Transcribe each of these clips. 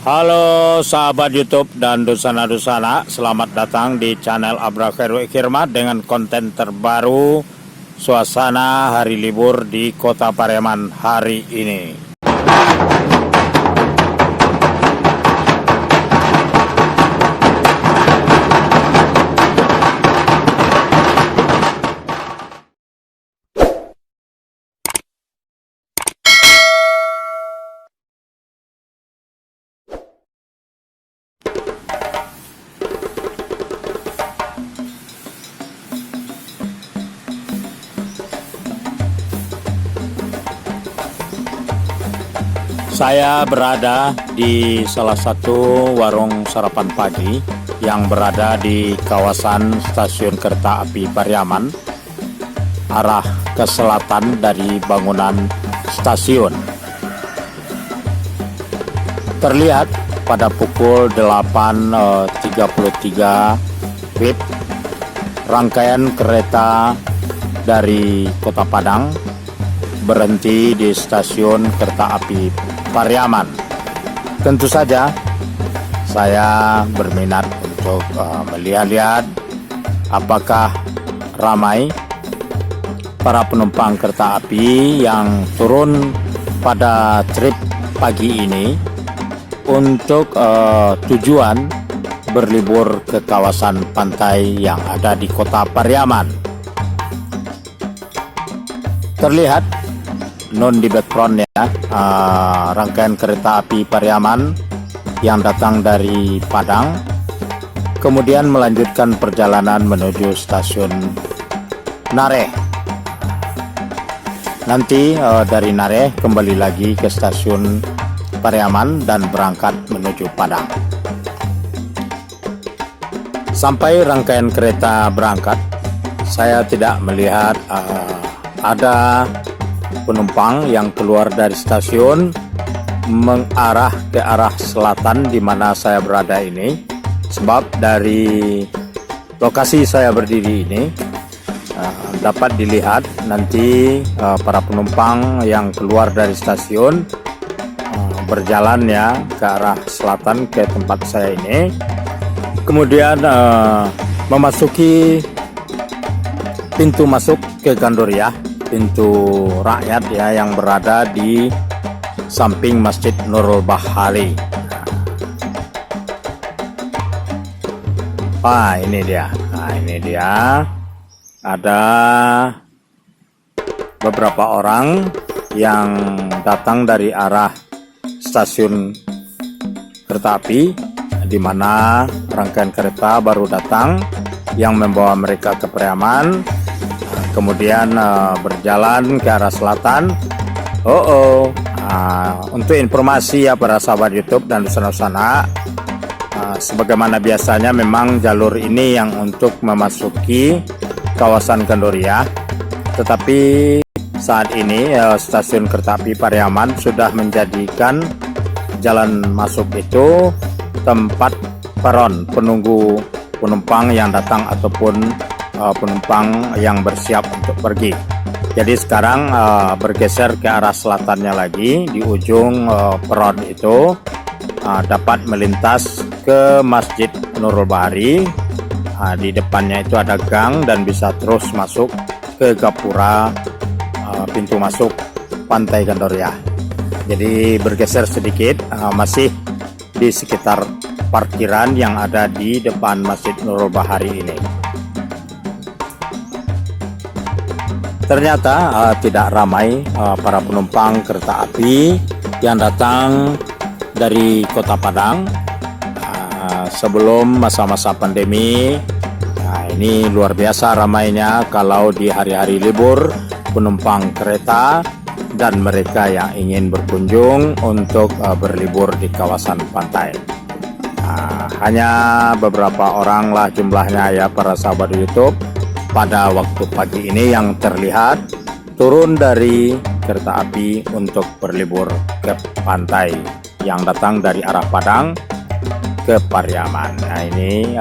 Halo sahabat YouTube dan dusana-dusana, selamat datang di channel Abra Khairul Khidmat dengan konten terbaru suasana hari libur di Kota Pariaman hari ini. Saya berada di salah satu warung sarapan pagi yang berada di kawasan Stasiun Kereta Api Pariaman, arah ke selatan dari bangunan stasiun. Terlihat pada pukul 8.33 WIB, rangkaian kereta dari Kota Padang berhenti di Stasiun Kereta Api Pariaman. Tentu saja saya berminat untuk melihat-lihat apakah ramai para penumpang kereta api yang turun pada trip pagi ini untuk tujuan berlibur ke kawasan pantai yang ada di Kota Pariaman. Terlihat non di background ya, rangkaian kereta api Pariaman yang datang dari Padang kemudian melanjutkan perjalanan menuju stasiun Nareh. Nanti dari Nareh kembali lagi ke stasiun Pariaman dan berangkat menuju Padang. Sampai rangkaian kereta berangkat, saya tidak melihat ada penumpang yang keluar dari stasiun mengarah ke arah selatan di mana saya berada ini. Sebab dari lokasi saya berdiri ini dapat dilihat nanti para penumpang yang keluar dari stasiun berjalan ya ke arah selatan ke tempat saya ini, kemudian memasuki pintu masuk ke Gandoria, pintu rakyat ya, yang berada di samping Masjid Nurul Bahari. Ini dia. Ini dia. Ada beberapa orang yang datang dari arah stasiun kereta api, di mana rangkaian kereta baru datang yang membawa mereka ke Pariaman. Kemudian berjalan ke arah selatan. Untuk informasi ya para sahabat YouTube dan dusana-dusana, sebagaimana biasanya memang jalur ini yang untuk memasuki kawasan Gandoria, tetapi saat ini stasiun kereta api Pariaman sudah menjadikan jalan masuk itu tempat peron penunggu penumpang yang datang ataupun penumpang yang bersiap untuk pergi. Jadi sekarang bergeser ke arah selatannya lagi, di ujung peron itu dapat melintas ke Masjid Nurul Bahari. Di depannya itu ada gang dan bisa terus masuk ke gapura pintu masuk Pantai Gandoria. Jadi bergeser sedikit, masih di sekitar parkiran yang ada di depan Masjid Nurul Bahari ini. Ternyata tidak ramai para penumpang kereta api yang datang dari Kota Padang sebelum masa-masa pandemi. Ini luar biasa ramainya kalau di hari-hari libur penumpang kereta dan mereka yang ingin berkunjung untuk berlibur di kawasan pantai. Hanya beberapa orang lah jumlahnya ya para sahabat YouTube pada waktu pagi ini yang terlihat turun dari kereta api untuk berlibur ke pantai yang datang dari arah Padang ke Pariaman. Nah ini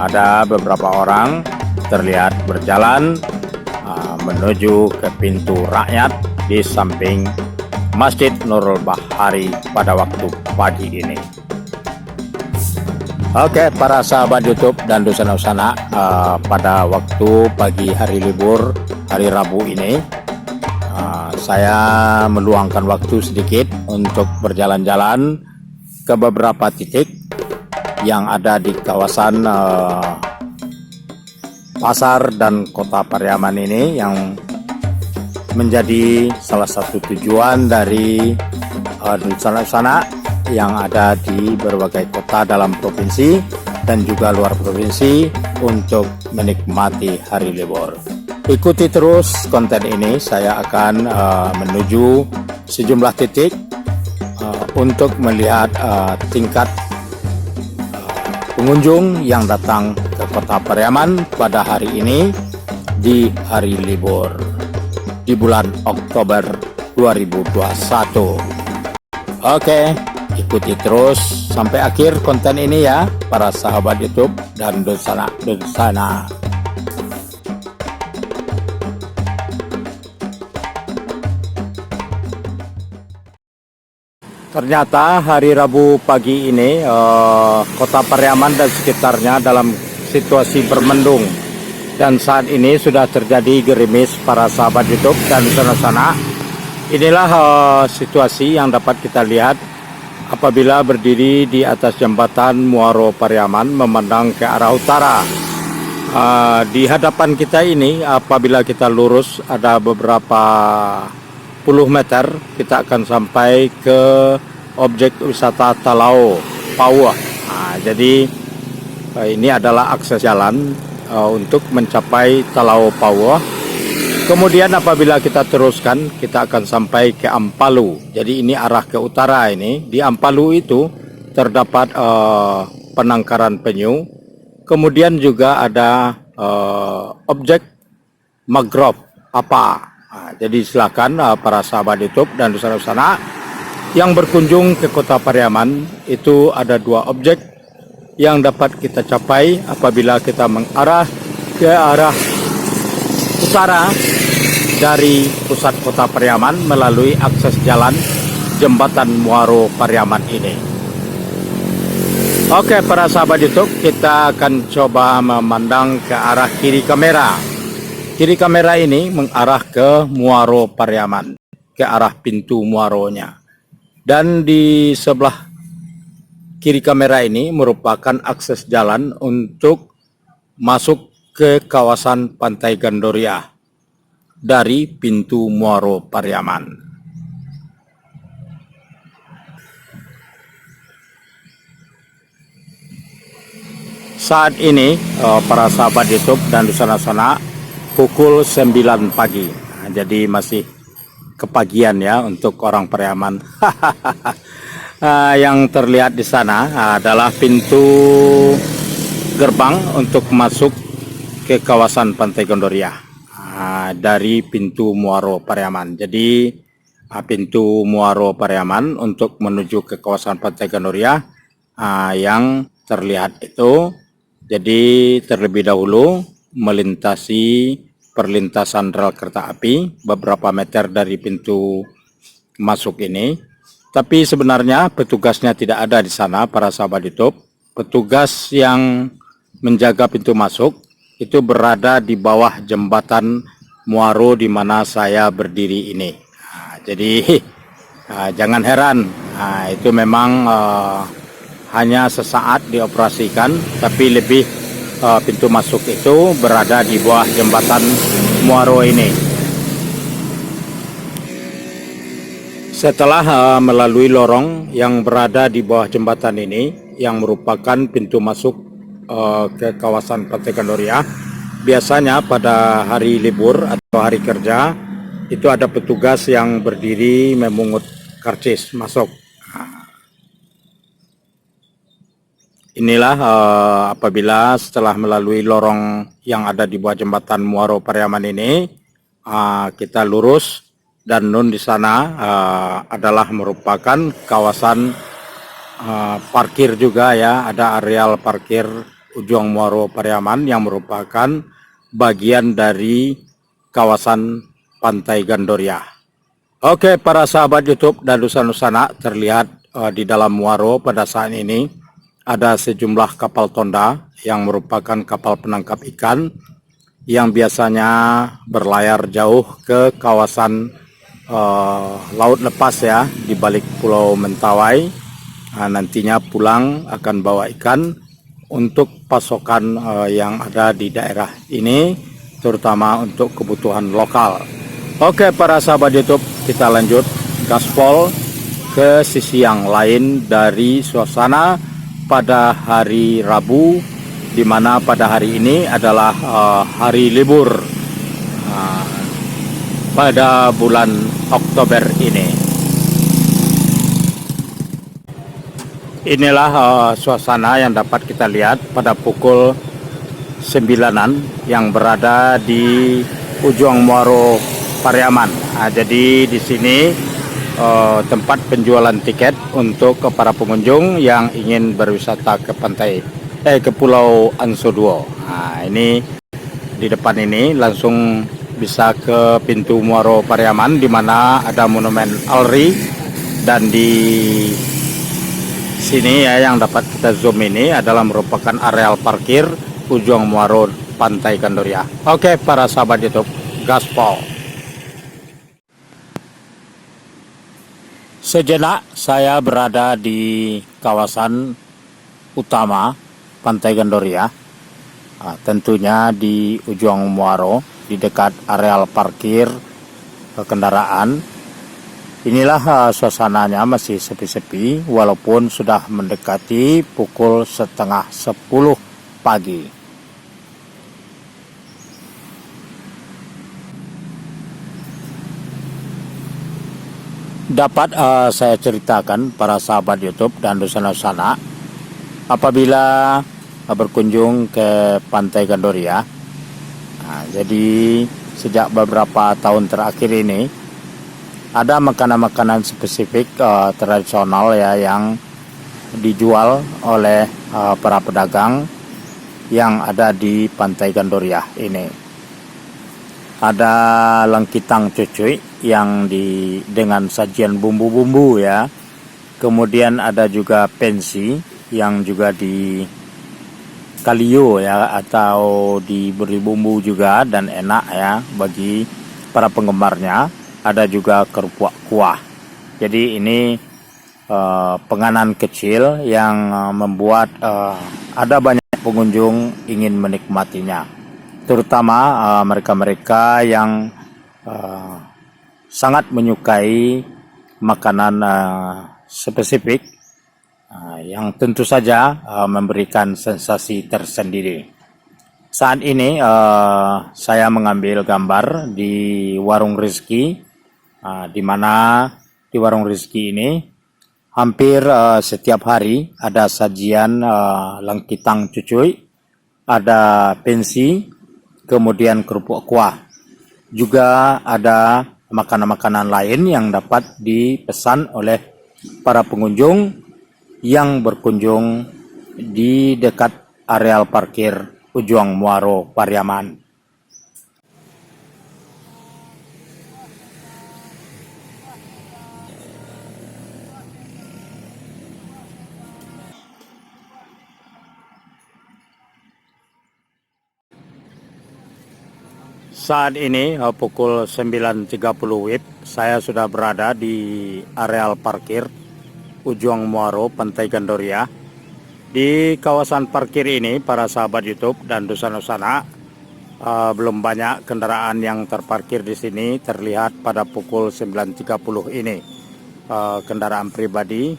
ada beberapa orang terlihat berjalan menuju ke pintu rakyat di samping Masjid Nurul Bahari pada waktu pagi ini. Oke, para sahabat YouTube dan Dusana-Usana, pada waktu pagi hari libur hari Rabu ini, saya meluangkan waktu sedikit untuk berjalan-jalan ke beberapa titik yang ada di kawasan pasar dan kota Pariaman ini, yang menjadi salah satu tujuan dari Dusana-Usana yang ada di berbagai kota dalam provinsi dan juga luar provinsi untuk menikmati hari libur. Ikuti terus konten ini, saya akan menuju sejumlah titik untuk melihat tingkat pengunjung yang datang ke kota Pariaman pada hari ini di hari libur di bulan Oktober 2021. Oke, ikuti terus sampai akhir konten ini ya, para sahabat YouTube dan Dusana. Ternyata hari Rabu pagi ini kota Pariaman dan sekitarnya dalam situasi bermendung, dan saat ini sudah terjadi gerimis para sahabat YouTube dan Dusana. Inilah situasi yang dapat kita lihat apabila berdiri di atas jembatan Muaro Pariaman memandang ke arah utara. Di hadapan kita ini, apabila kita lurus ada beberapa puluh meter, kita akan sampai ke objek wisata Talau Pauah. Jadi ini adalah akses jalan untuk mencapai Talau Pauah. Kemudian apabila kita teruskan, kita akan sampai ke Ampalu. Jadi ini arah ke utara ini. Di Ampalu itu terdapat penangkaran penyu. Kemudian juga ada objek mangrove apa. Jadi silakan para sahabat YouTube dan Dusana yang berkunjung ke kota Pariaman, itu ada dua objek yang dapat kita capai apabila kita mengarah ke arah utara dari pusat kota Pariaman melalui akses jalan jembatan Muaro Pariaman ini. Oke, para sahabat YouTube, kita akan coba memandang ke arah kiri kamera. Kiri kamera ini mengarah ke Muaro Pariaman, ke arah pintu Muaronya. Dan di sebelah kiri kamera ini merupakan akses jalan untuk masuk ke kawasan Pantai Gandoria dari pintu Muaro Pariaman. Saat ini para sahabat YouTube dan Dusana pukul 9 pagi. Jadi masih kepagian ya untuk orang Pariaman. Yang terlihat di sana adalah pintu gerbang untuk masuk ke kawasan Pantai Gandoria dari pintu Muaro Pariaman. Jadi pintu Muaro Pariaman untuk menuju ke kawasan Pantai Gandoria yang terlihat itu. Jadi terlebih dahulu melintasi perlintasan rel kereta api beberapa meter dari pintu masuk ini. Tapi sebenarnya petugasnya tidak ada di sana, para sahabat YouTube. Petugas yang menjaga pintu masuk itu berada di bawah jembatan Muaro di mana saya berdiri ini. Jadi jangan heran, itu memang hanya sesaat dioperasikan, tapi lebih pintu masuk itu berada di bawah jembatan Muaro ini. Setelah melalui lorong yang berada di bawah jembatan ini, yang merupakan pintu masuk ke kawasan Pantai Gandoria, biasanya pada hari libur atau hari kerja itu ada petugas yang berdiri memungut karcis masuk. Inilah apabila setelah melalui lorong yang ada di bawah jembatan Muaro Pariaman ini, kita lurus, dan nun di sana adalah merupakan kawasan parkir juga ya. Ada areal parkir ujung Muaro Pariaman yang merupakan bagian dari kawasan Pantai Gandoria. Oke, para sahabat YouTube dan Dusana terlihat di dalam Muaro pada saat ini ada sejumlah kapal tonda yang merupakan kapal penangkap ikan yang biasanya berlayar jauh ke kawasan laut lepas ya di balik Pulau Mentawai. Nantinya pulang akan bawa ikan untuk pasokan yang ada di daerah ini, terutama untuk kebutuhan lokal. Oke para sahabat YouTube, kita lanjut gaspol ke sisi yang lain dari suasana pada hari Rabu, di mana pada hari ini adalah hari libur pada bulan Oktober ini. Inilah suasana yang dapat kita lihat pada pukul 9-an yang berada di Ujung Muaro Pariaman. Jadi di sini tempat penjualan tiket untuk para pengunjung yang ingin berwisata ke ke Pulau Ansoduo. Ini di depan ini langsung bisa ke pintu Muaro Pariaman, di mana ada monumen Alri, dan di sini ya yang dapat kita zoom ini adalah merupakan areal parkir Ujung Muaro Pantai Gandoria. Oke para sahabat YouTube, gaspol. Sejenak saya berada di kawasan utama Pantai Gandoria, tentunya di Ujung Muaro, di dekat areal parkir kendaraan. Inilah suasananya, masih sepi-sepi walaupun sudah mendekati pukul 9:30 pagi. Dapat saya ceritakan para sahabat YouTube dan dosana-dosana, apabila berkunjung ke Pantai Gandoria, jadi sejak beberapa tahun terakhir ini ada makanan-makanan spesifik tradisional ya yang dijual oleh para pedagang yang ada di Pantai Gandoria ini. Ada lengkitang cucuy yang dengan sajian bumbu-bumbu ya. Kemudian ada juga pensi yang juga di kalio ya, atau diberi bumbu juga dan enak ya bagi para penggemarnya. Ada juga kerupuk kuah. Jadi ini penganan kecil yang membuat ada banyak pengunjung ingin menikmatinya, terutama mereka-mereka yang sangat menyukai makanan spesifik yang tentu saja memberikan sensasi tersendiri. Saat ini saya mengambil gambar di Warung Rizki, di mana di Warung Rizki ini hampir setiap hari ada sajian lengkitang cucuy, ada pensi, kemudian kerupuk kuah. Juga ada makanan-makanan lain yang dapat dipesan oleh para pengunjung yang berkunjung di dekat areal parkir Ujung Muaro Pariaman. Saat ini pukul 9.30 WIB, saya sudah berada di areal parkir Ujung Muaro Pantai Gandoria. Di kawasan parkir ini, para sahabat YouTube dan Dosana belum banyak kendaraan yang terparkir di sini. Terlihat pada pukul 9.30 ini kendaraan pribadi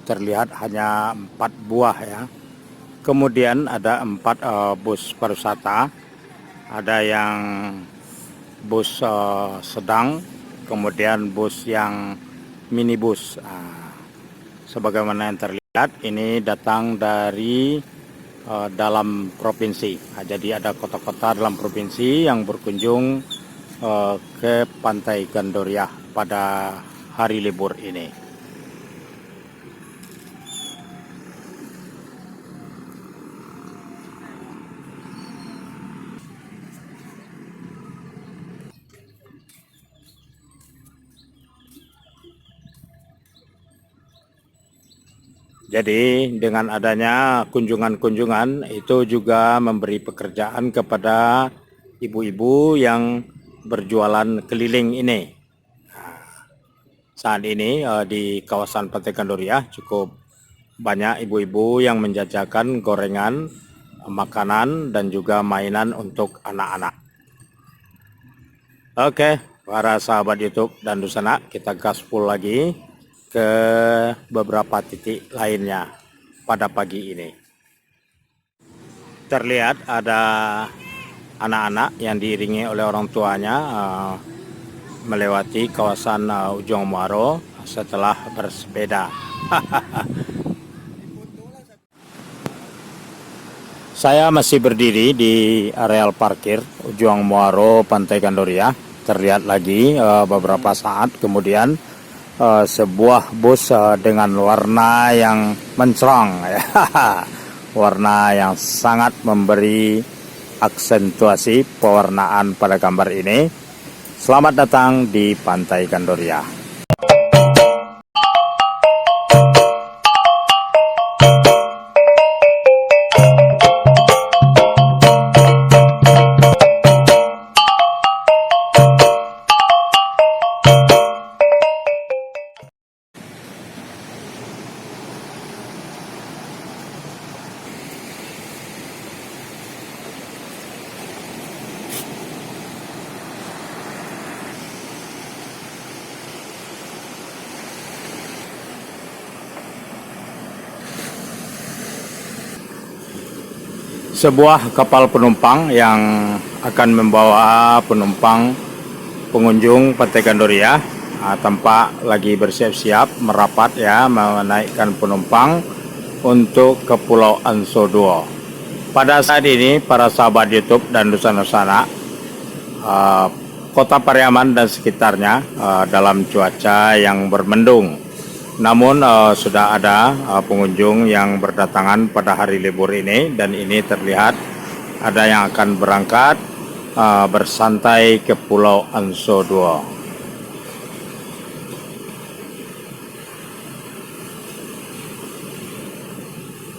terlihat hanya 4 buah ya. Kemudian ada 4 bus pariwisata. Ada yang bus sedang, kemudian bus yang minibus. Sebagaimana yang terlihat, ini datang dari dalam provinsi. Jadi ada kota-kota dalam provinsi yang berkunjung ke Pantai Gandoria pada hari libur ini. Jadi dengan adanya kunjungan-kunjungan itu juga memberi pekerjaan kepada ibu-ibu yang berjualan keliling ini. Saat ini di kawasan Pantai Gandoria cukup banyak ibu-ibu yang menjajakan gorengan, makanan, dan juga mainan untuk anak-anak. Oke, para sahabat YouTube dan Dusana, kita gaspol lagi ke beberapa titik lainnya pada pagi ini. Terlihat ada anak-anak yang diiringi oleh orang tuanya melewati kawasan Ujung Muaro setelah bersepeda. Saya masih berdiri di areal parkir Ujung Muaro Pantai Gandoria. Terlihat lagi beberapa saat kemudian sebuah bus dengan warna yang mencerang, warna yang sangat memberi aksentuasi pewarnaan pada gambar ini. Selamat datang di Pantai Gandoria. Sebuah kapal penumpang yang akan membawa penumpang pengunjung Pantai Gandoria tampak lagi bersiap-siap merapat ya, menaikkan penumpang untuk ke Pulau Anso II. Pada saat ini para sahabat YouTube dan Dusana Kota Pariaman dan sekitarnya dalam cuaca yang bermendung. Namun sudah ada pengunjung yang berdatangan pada hari libur ini, dan ini terlihat ada yang akan berangkat bersantai ke Pulau Anso II.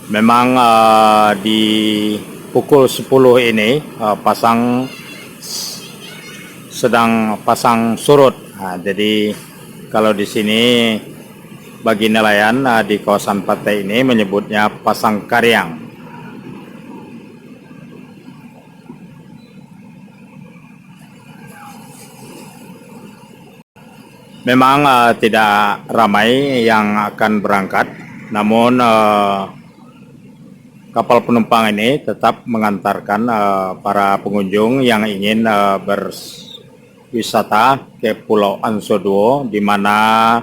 Memang di pukul 10 ini sedang pasang surut. Jadi kalau di sini bagi nelayan di kawasan pantai ini menyebutnya pasang karyang. Memang tidak ramai yang akan berangkat, namun kapal penumpang ini tetap mengantarkan para pengunjung yang ingin berwisata ke Pulau Anso II, di mana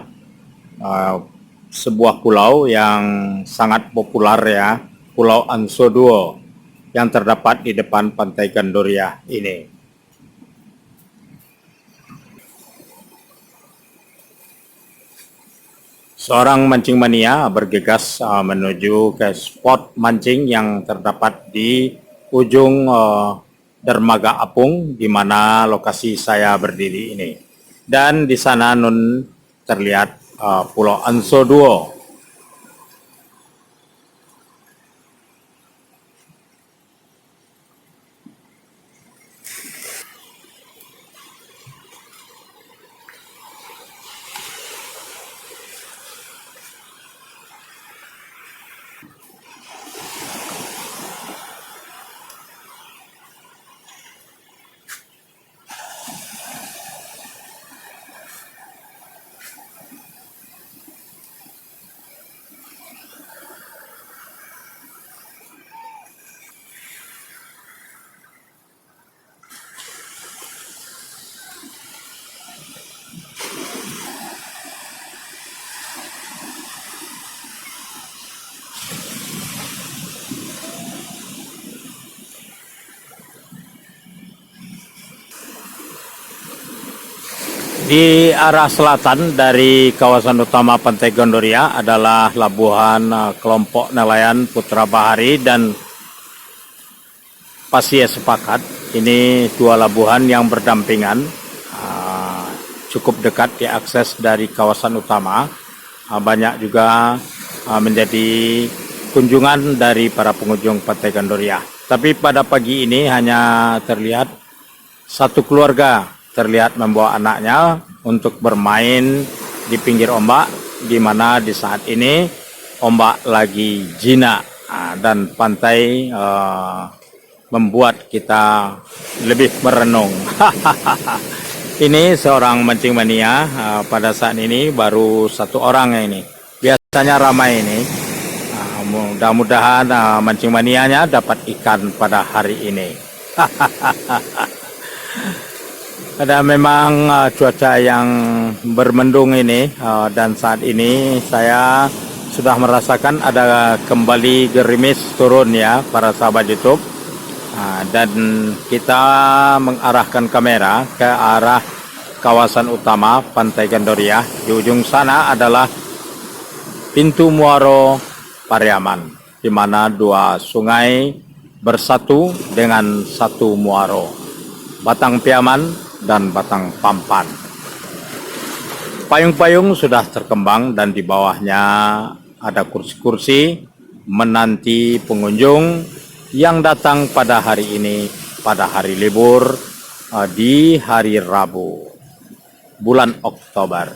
sebuah pulau yang sangat populer ya, Pulau Anso II yang terdapat di depan Pantai Gandoria ini. Seorang mancing mania bergegas menuju ke spot mancing yang terdapat di ujung dermaga apung, di mana lokasi saya berdiri ini. Dan di sana terlihat Pulau Anso II. Di arah selatan dari kawasan utama Pantai Gandoria adalah labuhan kelompok nelayan Putra Bahari dan Pasie Sepakat. Ini dua labuhan yang berdampingan, cukup dekat diakses dari kawasan utama. Banyak juga menjadi kunjungan dari para pengunjung Pantai Gandoria. Tapi pada pagi ini hanya terlihat satu keluarga terlihat membawa anaknya untuk bermain di pinggir ombak, di mana di saat ini ombak lagi jinak dan pantai membuat kita lebih merenung. Ini seorang mancing mania, pada saat ini baru satu orang ini. Biasanya ramai ini. Mudah-mudahan mancing manianya dapat ikan pada hari ini. Ada memang cuaca yang bermendung ini, dan saat ini saya sudah merasakan ada kembali gerimis turun ya para sahabat YouTube. Dan kita mengarahkan kamera ke arah kawasan utama Pantai Gandoria. Di ujung sana adalah pintu Muaro Pariaman, di mana dua sungai bersatu dengan satu muaro, Batang Piaman dan Batang Pampan. Payung-payung sudah terkembang dan di bawahnya ada kursi-kursi menanti pengunjung yang datang pada hari ini, pada hari libur di hari Rabu bulan Oktober.